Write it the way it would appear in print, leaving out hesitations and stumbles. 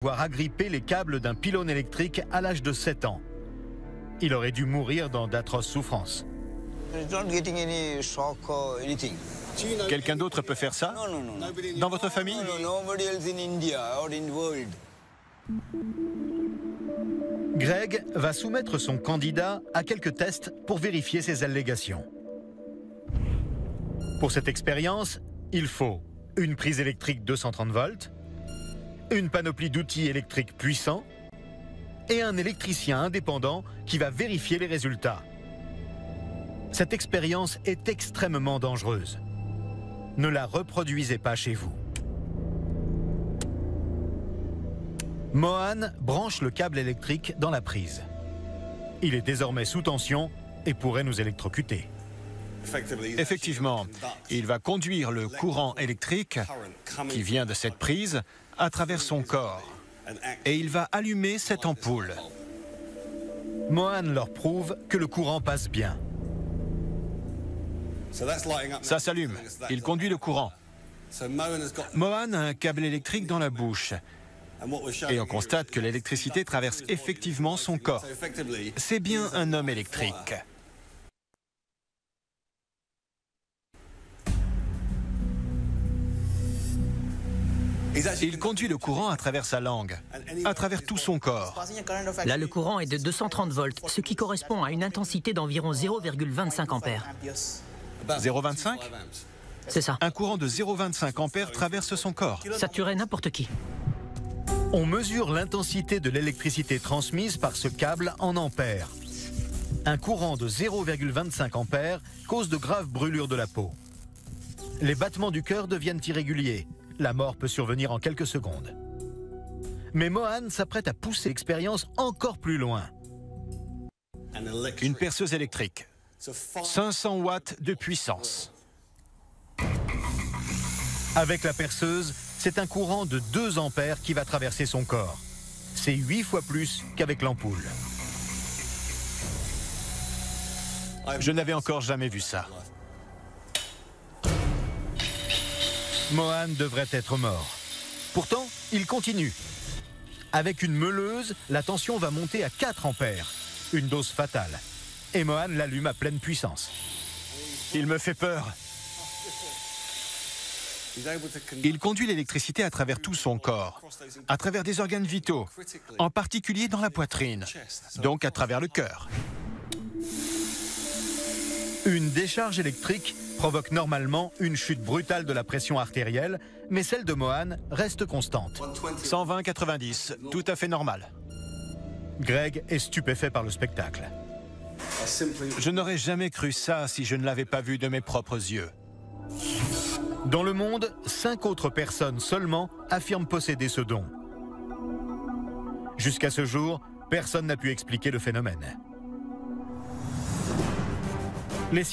Avoir agrippé les câbles d'un pylône électrique à l'âge de 7 ans. Il aurait dû mourir dans d'atroces souffrances. Quelqu'un d'autre peut faire ça? Dans votre famille? Greg va soumettre son candidat à quelques tests pour vérifier ses allégations. Pour cette expérience, il faut une prise électrique 230 volts, une panoplie d'outils électriques puissants et un électricien indépendant qui va vérifier les résultats. Cette expérience est extrêmement dangereuse. Ne la reproduisez pas chez vous. Mohan branche le câble électrique dans la prise. Il est désormais sous tension et pourrait nous électrocuter. Effectivement, il va conduire le courant électrique qui vient de cette prise à travers son corps et il va allumer cette ampoule. Mohan leur prouve que le courant passe bien. Ça s'allume, il conduit le courant. Mohan a un câble électrique dans la bouche et on constate que l'électricité traverse effectivement son corps. C'est bien un homme électrique. Il conduit le courant à travers sa langue, à travers tout son corps. Là, le courant est de 230 volts, ce qui correspond à une intensité d'environ 0,25 ampères. 0,25? C'est ça. Un courant de 0,25 ampères traverse son corps. Ça tuerait n'importe qui. On mesure l'intensité de l'électricité transmise par ce câble en ampères. Un courant de 0,25 ampères cause de graves brûlures de la peau. Les battements du cœur deviennent irréguliers. La mort peut survenir en quelques secondes. Mais Mohan s'apprête à pousser l'expérience encore plus loin. Une perceuse électrique. 500 watts de puissance. Avec la perceuse, c'est un courant de 2 ampères qui va traverser son corps. C'est 8 fois plus qu'avec l'ampoule. Je n'avais encore jamais vu ça. Mohan devrait être mort. Pourtant, il continue. Avec une meuleuse, la tension va monter à 4 ampères. Une dose fatale. Et Mohan l'allume à pleine puissance. Il me fait peur. Il conduit l'électricité à travers tout son corps, à travers des organes vitaux, en particulier dans la poitrine, donc à travers le cœur. Une décharge électrique provoque normalement une chute brutale de la pression artérielle, mais celle de Mohan reste constante. 120/90, tout à fait normal. Greg est stupéfait par le spectacle. Je n'aurais jamais cru ça si je ne l'avais pas vu de mes propres yeux. Dans le monde, 5 autres personnes seulement affirment posséder ce don. Jusqu'à ce jour, personne n'a pu expliquer le phénomène. Les